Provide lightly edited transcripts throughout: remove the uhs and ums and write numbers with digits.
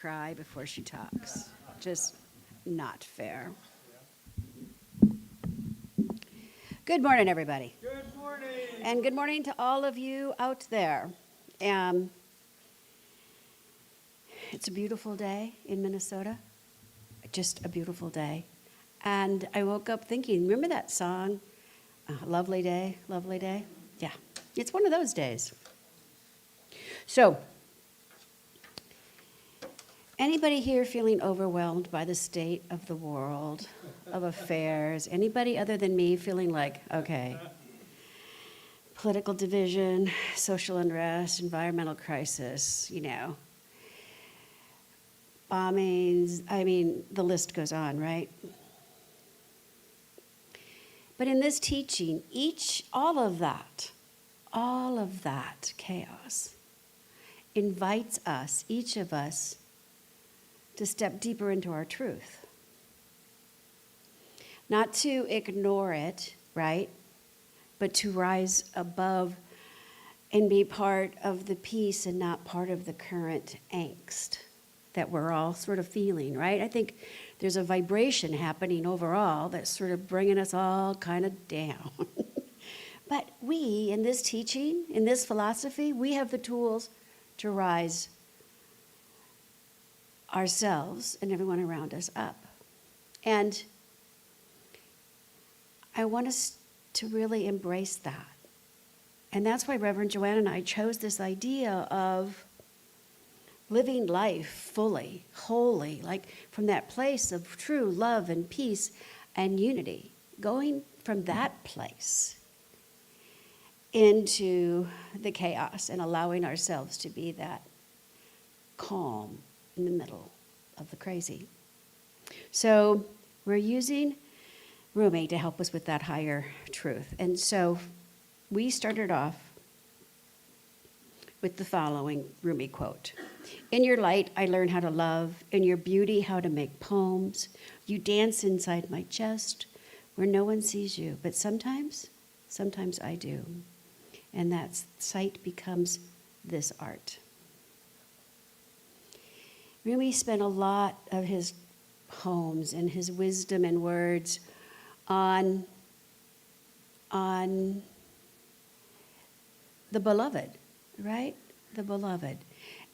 Cry before she talks. Just not fair. Good morning, everybody. Good morning. And good morning to all of you out there. Um, it's a beautiful day in Minnesota. Just a beautiful day. And I woke up thinking, remember that song, Lovely Day, Lovely Day? Yeah, it's one of those days. So, anybody here feeling overwhelmed by the state of the world, of affairs? Anybody other than me feeling like, okay, political division, social unrest, environmental crisis, bombings, the list goes on, right? But in this teaching, all of that chaos invites us, each of us, to step deeper into our truth. Not to ignore it, right? But to rise above and be part of the peace and not part of the current angst that we're all sort of feeling, right? I think there's a vibration happening overall that's sort of bringing us all kind of down. But we, in this teaching, in this philosophy, we have the tools to rise ourselves and everyone around us up. And I want us to really embrace that. And that's why Reverend Joanne and I chose this idea of living life fully, wholly, like from that place of true love and peace and unity, going from that place into the chaos and allowing ourselves to be that calm in the middle of the crazy. So we're using Rumi to help us with that higher truth. And so we started off with the following Rumi quote. In your light, I learn how to love. In your beauty, how to make poems. You dance inside my chest where no one sees you. But sometimes I do. And that sight becomes this art. Rumi spent a lot of his poems and his wisdom and words on the beloved, right? The beloved.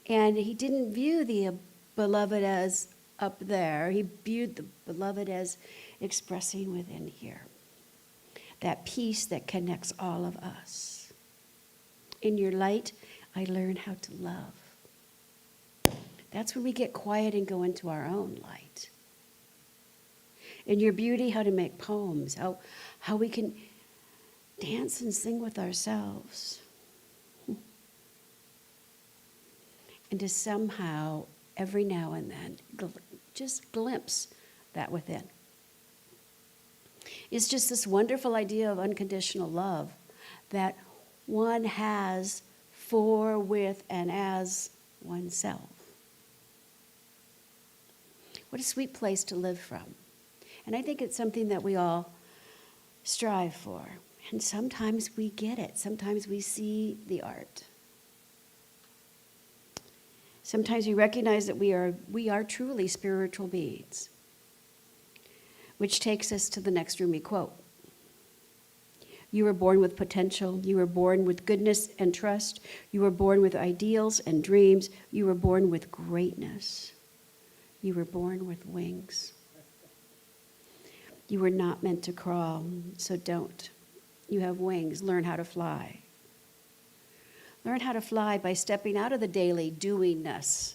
And he didn't view the beloved as up there. He viewed the beloved as expressing within here. That peace that connects all of us. In your light, I learn how to love. That's when we get quiet and go into our own light. In your beauty, how to make poems, how we can dance and sing with ourselves. And to somehow, every now and then, just glimpse that within. It's just this wonderful idea of unconditional love that one has for, with, and as oneself. What a sweet place to live from. And I think it's something that we all strive for. And sometimes we get it. Sometimes we see the art. Sometimes we recognize that we are truly spiritual beings. Which takes us to the next Rumi quote. You were born with potential. You were born with goodness and trust. You were born with ideals and dreams. You were born with greatness. You were born with wings. You were not meant to crawl, so don't. You have wings. Learn how to fly. Learn how to fly by stepping out of the daily doingness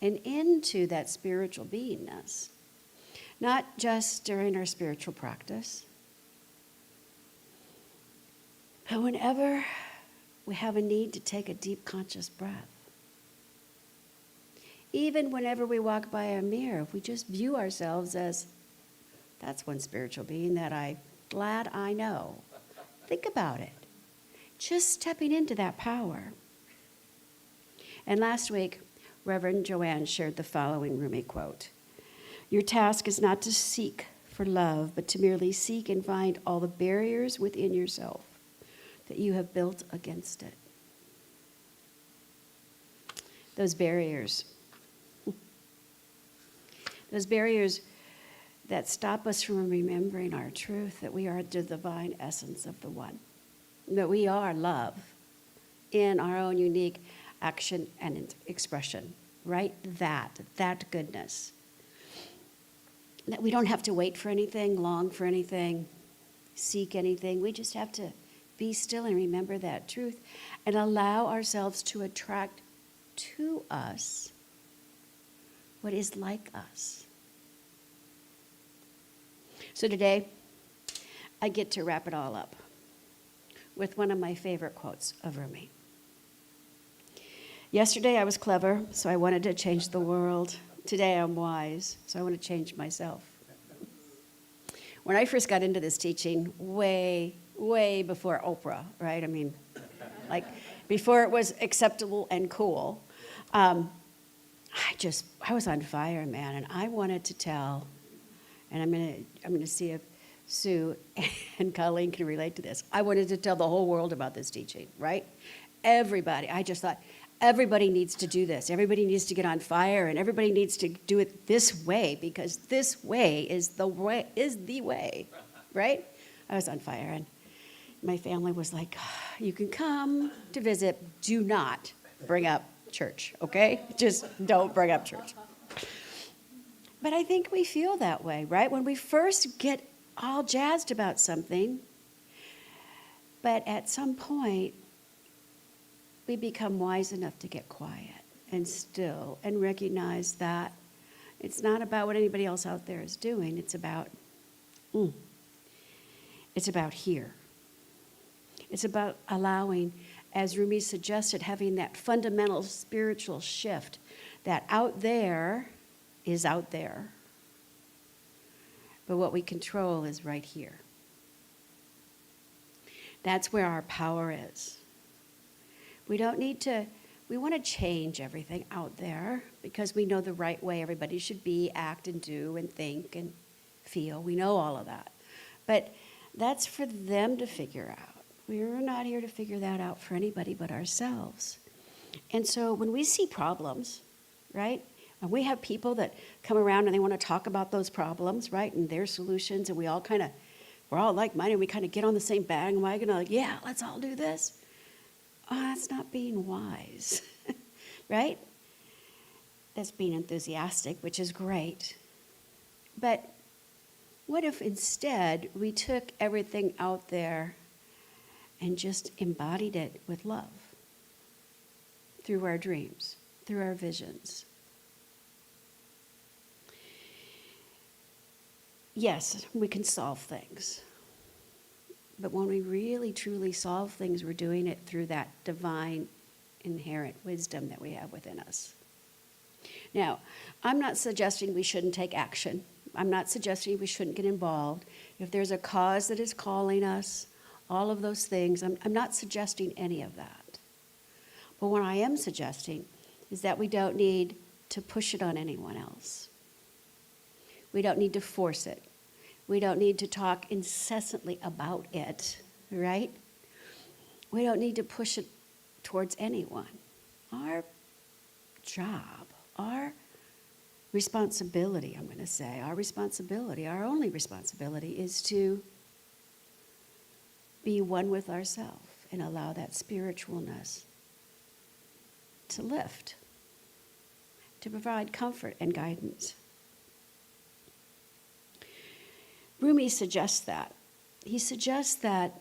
and into that spiritual beingness. Not just during our spiritual practice, but whenever we have a need to take a deep conscious breath. Even whenever we walk by a mirror, if we just view ourselves as, that's one spiritual being that I'm glad I know. Think about it. Just stepping into that power. And last week, Reverend Joanne shared the following Rumi quote. Your task is not to seek for love, but to merely seek and find all the barriers within yourself that you have built against it. Those barriers Those barriers that stop us from remembering our truth, that we are the divine essence of the One, that we are love in our own unique action and expression, right? That goodness. That we don't have to wait for anything, long for anything, seek anything. We just have to be still and remember that truth and allow ourselves to attract to us what is like us. So today, I get to wrap it all up with one of my favorite quotes of Rumi. Yesterday I was clever, so I wanted to change the world. Today I'm wise, so I want to change myself. When I first got into this teaching, way before Oprah, right? I mean, like before it was acceptable and cool, I was on fire, man, and I wanted to tell, and I'm gonna see if Sue and Colleen can relate to this. I wanted to tell the whole world about this teaching, right? Everybody. I just thought, everybody needs to do this. Everybody needs to get on fire, and everybody needs to do it this way, because this way is the way, right? I was on fire, and my family was like, you can come to visit. Do not bring up church, okay? Just don't bring up church. But I think we feel that way, right? When we first get all jazzed about something, but at some point, we become wise enough to get quiet and still and recognize that it's not about what anybody else out there is doing. It's about here. It's about allowing, as Rumi suggested, having that fundamental spiritual shift that out there is out there, but what we control is right here. That's where our power is. We want to change everything out there because we know the right way everybody should be, act and do and think and feel. We know all of that. But that's for them to figure out. We're not here to figure that out for anybody but ourselves. And so when we see problems, right, and we have people that come around and they want to talk about those problems, right, and their solutions, and we're all like-minded, we kind of get on the same bandwagon, like, yeah, let's all do this. Oh, that's not being wise, right? That's being enthusiastic, which is great. But what if instead we took everything out there and just embodied it with love through our dreams, through our visions? Yes, we can solve things. But when we really, truly solve things, we're doing it through that divine, inherent wisdom that we have within us. Now, I'm not suggesting we shouldn't take action. I'm not suggesting we shouldn't get involved. If there's a cause that is calling us, all of those things, I'm not suggesting any of that. But what I am suggesting is that we don't need to push it on anyone else. We don't need to force it. We don't need to talk incessantly about it, right? We don't need to push it towards anyone. Our job, our responsibility, I'm going to say, our only responsibility is to be one with ourselves and allow that spiritualness to lift, to provide comfort and guidance. Rumi suggests that. He suggests that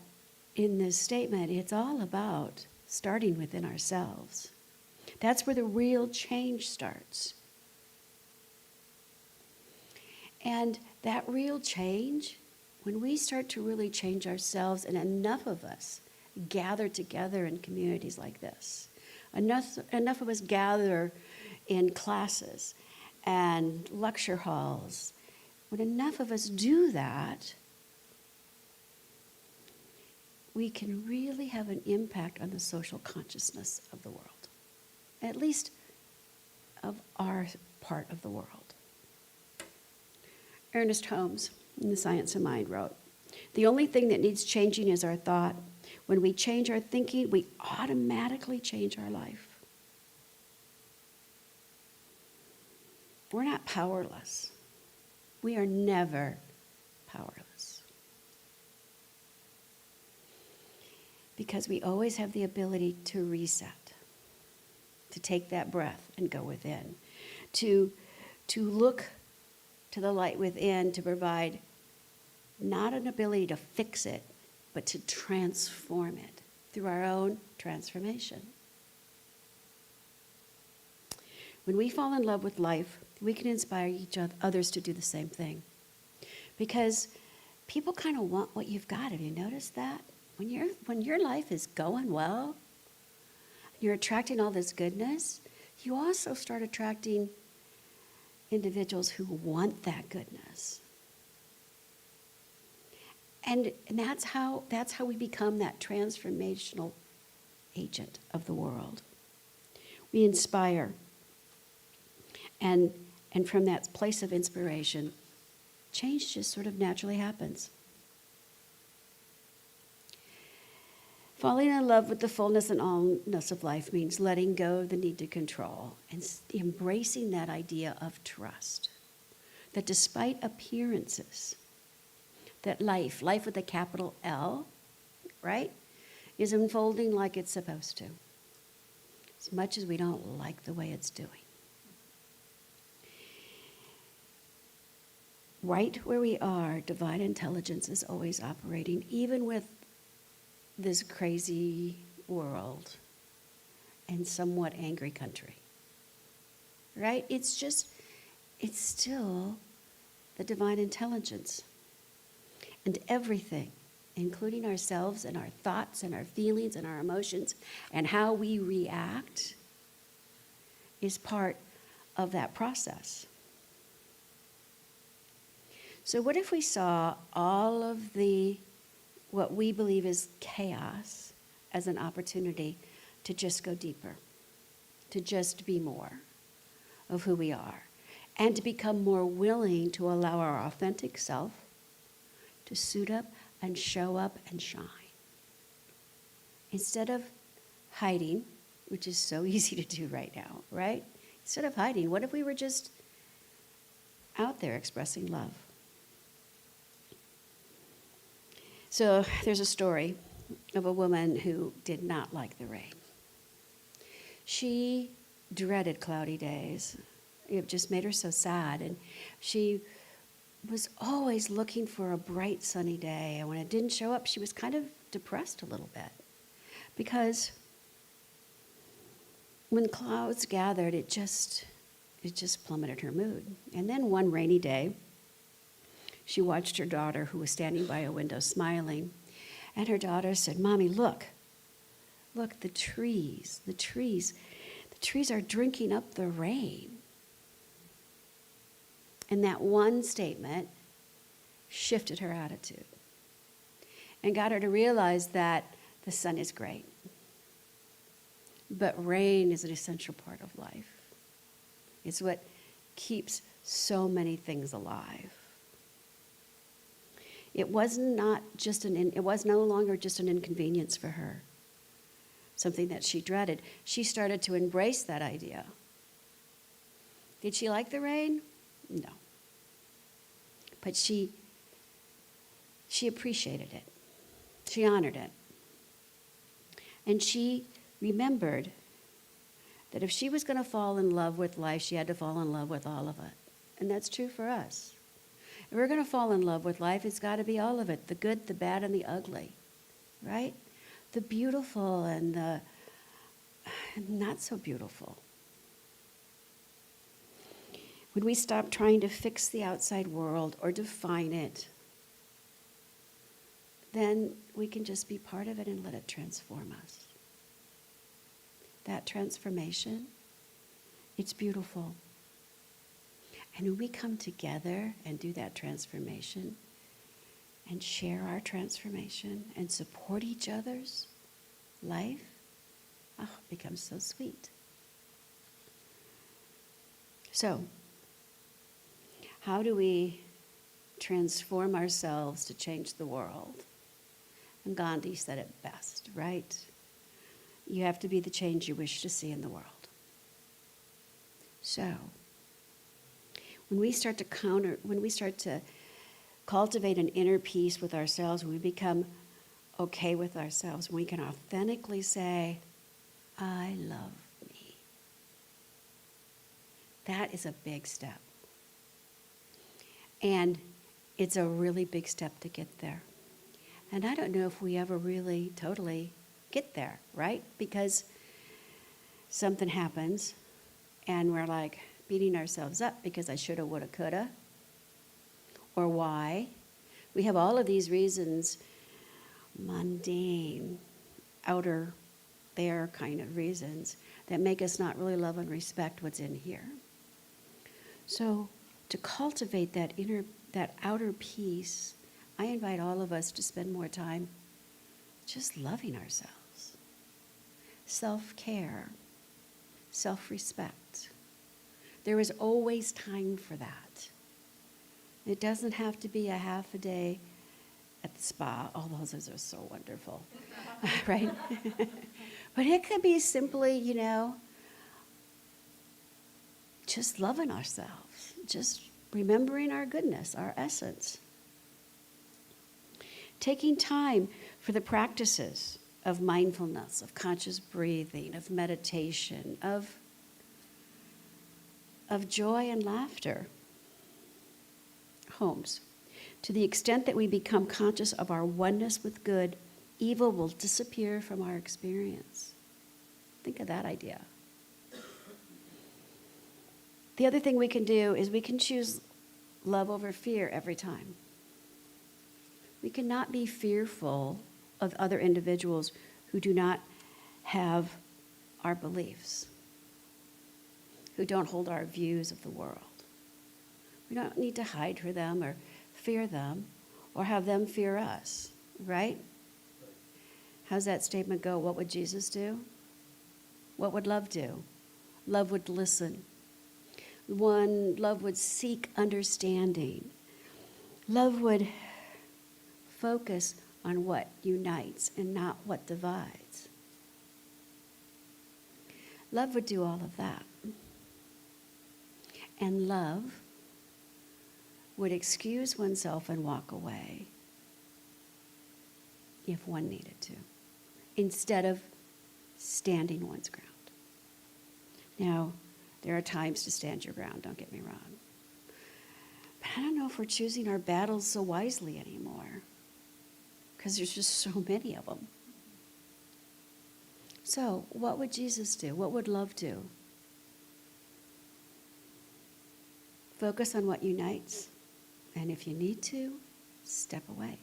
in this statement, it's all about starting within ourselves. That's where the real change starts. And that real change, when we start to really change ourselves, and enough of us gather together in communities like this, enough of us gather in classes and lecture halls, when enough of us do that, we can really have an impact on the social consciousness of the world, at least of our part of the world. Ernest Holmes, in The Science of Mind, wrote, "The only thing that needs changing is our thought. When we change our thinking, we automatically change our life." We're not powerless. We are never powerless. Because we always have the ability to reset, to take that breath and go within, to look to the light within to provide not an ability to fix it, but to transform it through our own transformation. When we fall in love with life, we can inspire others to do the same thing. Because people kind of want what you've got. Have you noticed that? When your life is going well, you're attracting all this goodness, you also start attracting individuals who want that goodness. And that's how we become that transformational agent of the world. We inspire. And from that place of inspiration, change just sort of naturally happens. Falling in love with the fullness and allness of life means letting go of the need to control and embracing that idea of trust. That despite appearances, that life with a capital L, right, is unfolding like it's supposed to, as much as we don't like the way it's doing. Right where we are, divine intelligence is always operating, even with this crazy world and somewhat angry country. Right? It's still the divine intelligence. And everything, including ourselves and our thoughts and our feelings and our emotions and how we react, is part of that process. So what if we saw all of what we believe is chaos as an opportunity to just go deeper, to just be more of who we are, and to become more willing to allow our authentic self to suit up and show up and shine. Instead of hiding, which is so easy to do right now, right? Instead of hiding, what if we were just out there expressing love? So there's a story of a woman who did not like the rain. She dreaded cloudy days. It just made her so sad. And she was always looking for a bright sunny day. And when it didn't show up, she was kind of depressed a little bit. Because when clouds gathered, it just plummeted her mood. And then one rainy day, she watched her daughter, who was standing by a window smiling, and her daughter said, "Mommy, look, the trees are drinking up the rain." And that one statement shifted her attitude and got her to realize that the sun is great, but rain is an essential part of life. It's what keeps so many things alive. It was no longer just an inconvenience for her, something that she dreaded. She started to embrace that idea. Did she like the rain? No. But she appreciated it. She honored it. And she remembered that if she was going to fall in love with life, she had to fall in love with all of it. And that's true for us. If we're going to fall in love with life, it's got to be all of it, the good, the bad, and the ugly, right? The beautiful and the not so beautiful. When we stop trying to fix the outside world or define it, then we can just be part of it and let it transform us. That transformation, it's beautiful. And when we come together and do that transformation and share our transformation and support each other's life, it becomes so sweet. So, how do we transform ourselves to change the world? And Gandhi said it best, right? You have to be the change you wish to see in the world. So, When we start to cultivate an inner peace with ourselves, when we become okay with ourselves, we can authentically say, I love me. That is a big step. And it's a really big step to get there. And I don't know if we ever really totally get there, right? Because something happens and we're like beating ourselves up because I shoulda, woulda, coulda. Or why. We have all of these reasons, mundane, outer there kind of reasons that make us not really love and respect what's in here. So to cultivate that outer peace, I invite all of us to spend more time just loving ourselves. Self-care, self-respect. There is always time for that. It doesn't have to be a half a day at the spa, although those are so wonderful, right? But it could be simply, just loving ourselves, just remembering our goodness, our essence. Taking time for the practices of mindfulness, of conscious breathing, of meditation, of joy and laughter. Homes. To the extent that we become conscious of our oneness with good, evil will disappear from our experience. Think of that idea. The other thing we can do is we can choose love over fear every time. We cannot be fearful of other individuals who do not have our beliefs, who don't hold our views of the world. We don't need to hide for them or fear them or have them fear us, right? How's that statement go? What would Jesus do? What would love do? Love would listen. Love would seek understanding. Love would focus on what unites and not what divides. Love would do all of that. And love would excuse oneself and walk away if one needed to, instead of standing one's ground. Now, there are times to stand your ground, don't get me wrong. But I don't know if we're choosing our battles so wisely anymore, because there's just so many of them. So, what would Jesus do? What would love do? Focus on what unites, and if you need to, step away.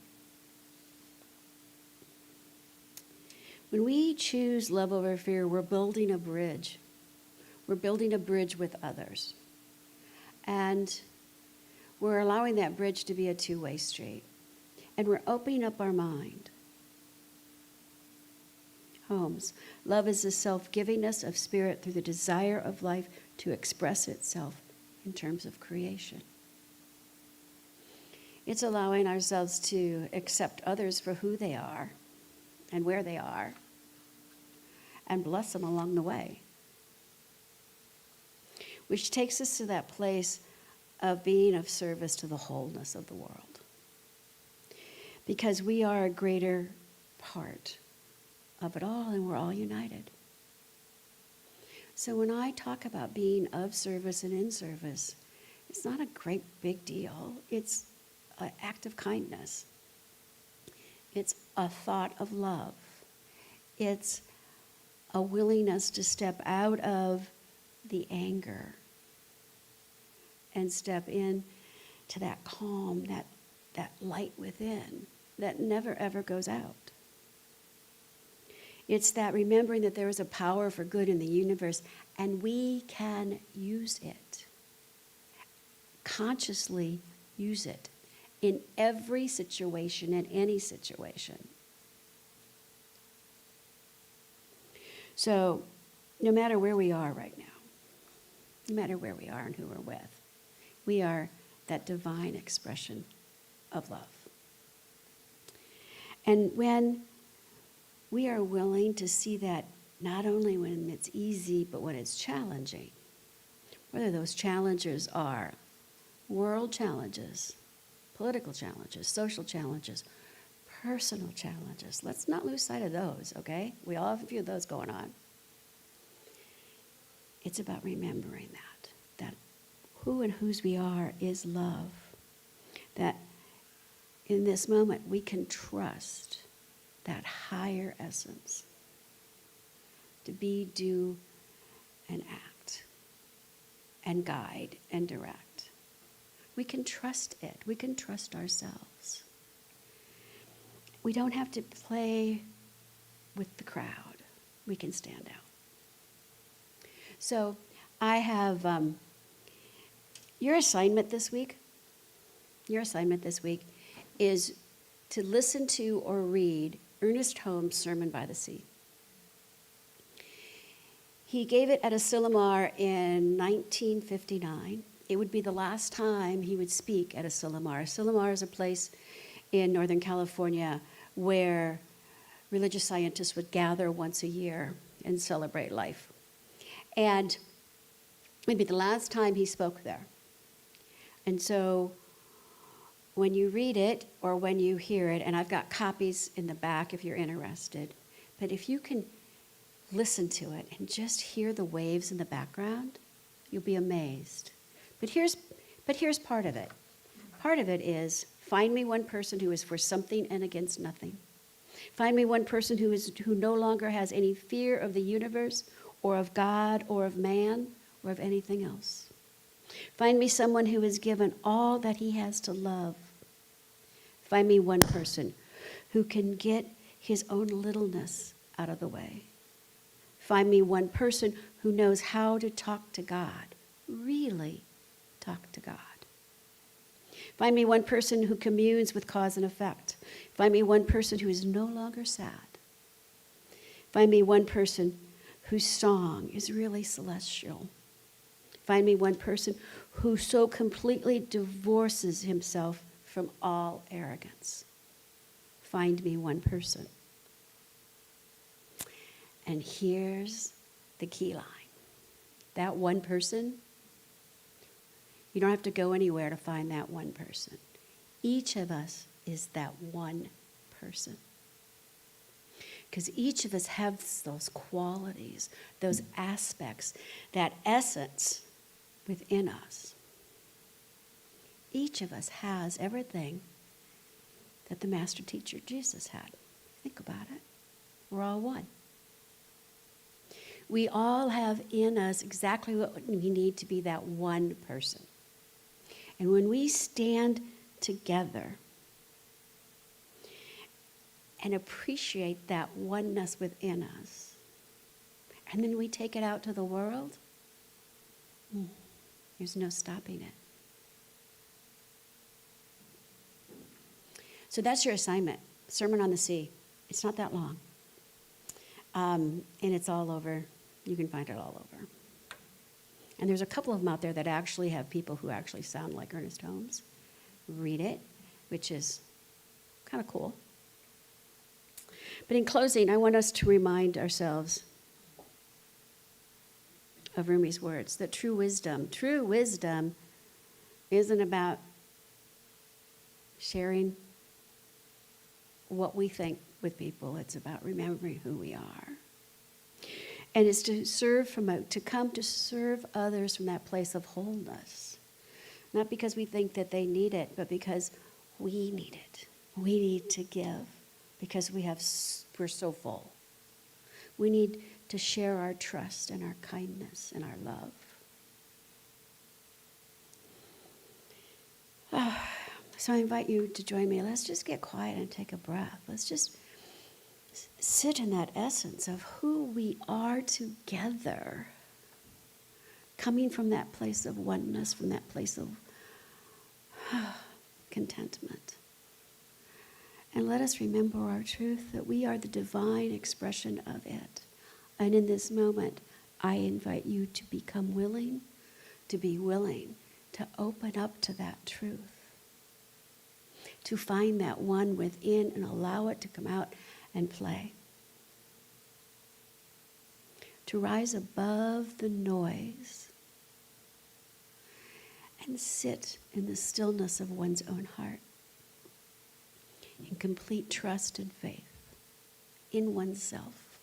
When we choose love over fear, we're building a bridge. We're building a bridge with others. And we're allowing that bridge to be a two-way street. And we're opening up our mind. Homes. Love is the self-givingness of spirit through the desire of life to express itself in terms of creation. It's allowing ourselves to accept others for who they are and where they are and bless them along the way. Which takes us to that place of being of service to the wholeness of the world. Because we are a greater part of it all and we're all united. So when I talk about being of service and in service, it's not a great big deal. It's an act of kindness. It's a thought of love. It's a willingness to step out of the anger and step in to that calm, that light within that never ever goes out. It's that remembering that there is a power for good in the universe and we can use it. Consciously use it in every situation, in any situation. So, no matter where we are right now, no matter where we are and who we're with, we are that divine expression of love. And when we are willing to see that not only when it's easy, but when it's challenging, whether those challenges are world challenges, political challenges, social challenges, personal challenges. Let's not lose sight of those, okay? We all have a few of those going on. It's about remembering that who and whose we are is love. That in this moment we can trust that higher essence to be, do, and act, and guide, and direct. We can trust it. We can trust ourselves. We don't have to play with the crowd. We can stand out. So I have your assignment this week. Your assignment this week is to listen to or read Ernest Holmes' Sermon by the Sea. He gave it at Asilomar in 1959. It would be the last time he would speak at Asilomar. Asilomar is a place in Northern California where religious scientists would gather once a year and celebrate life. And it would be the last time he spoke there. And so when you read it or when you hear it, and I've got copies in the back if you're interested, but if you can listen to it and just hear the waves in the background, you'll be amazed. But here's part of it. Part of it is, find me one person who is for something and against nothing. Find me one person who no longer has any fear of the universe or of God or of man or of anything else. Find me someone who has given all that he has to love. Find me one person who can get his own littleness out of the way. Find me one person who knows how to talk to God, really talk to God. Find me one person who communes with cause and effect. Find me one person who is no longer sad. Find me one person whose song is really celestial. Find me one person who so completely divorces himself from all arrogance. Find me one person. And here's the key line. That one person, you don't have to go anywhere to find that one person. Each of us is that one person. Because each of us has those qualities, those aspects, that essence within us. Each of us has everything that the master teacher Jesus had. Think about it. We're all one. We all have in us exactly what we need to be that one person. And when we stand together and appreciate that oneness within us, and then we take it out to the world, there's no stopping it. So that's your assignment, Sermon on the Sea. It's not that long. And it's all over. You can find it all over. And there's a couple of them out there that actually have people who actually sound like Ernest Holmes. Read it, which is kind of cool. But in closing, I want us to remind ourselves of Rumi's words, that true wisdom isn't about sharing what we think with people. It's about remembering who we are. And it's to come to serve others from that place of wholeness. Not because we think that they need it, but because we need it. We need to give because we're so full. We need to share our trust and our kindness and our love. So I invite you to join me. Let's just get quiet and take a breath. Let's just sit in that essence of who we are together, coming from that place of oneness, from that place of contentment. And let us remember our truth, that we are the divine expression of it. And in this moment, I invite you to become willing, to be willing to open up to that truth, to find that one within and allow it to come out and play. To rise above the noise and sit in the stillness of one's own heart in complete trust and faith in oneself.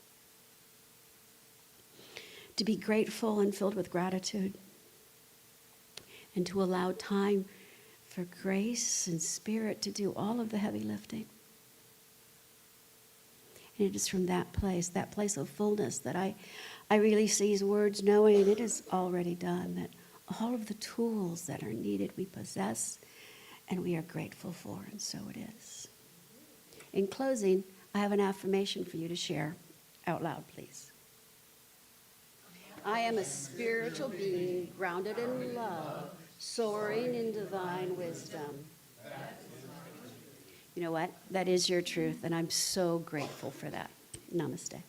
To be grateful and filled with gratitude, and to allow time for grace and spirit to do all of the heavy lifting. And it is from that place of fullness, that I release these words knowing it is already done, that all of the tools that are needed we possess and we are grateful for, and so it is. In closing, I have an affirmation for you to share out loud, please. I am a spiritual being grounded in love, soaring in divine wisdom. You know what? That is your truth, and I'm so grateful for that. Namaste.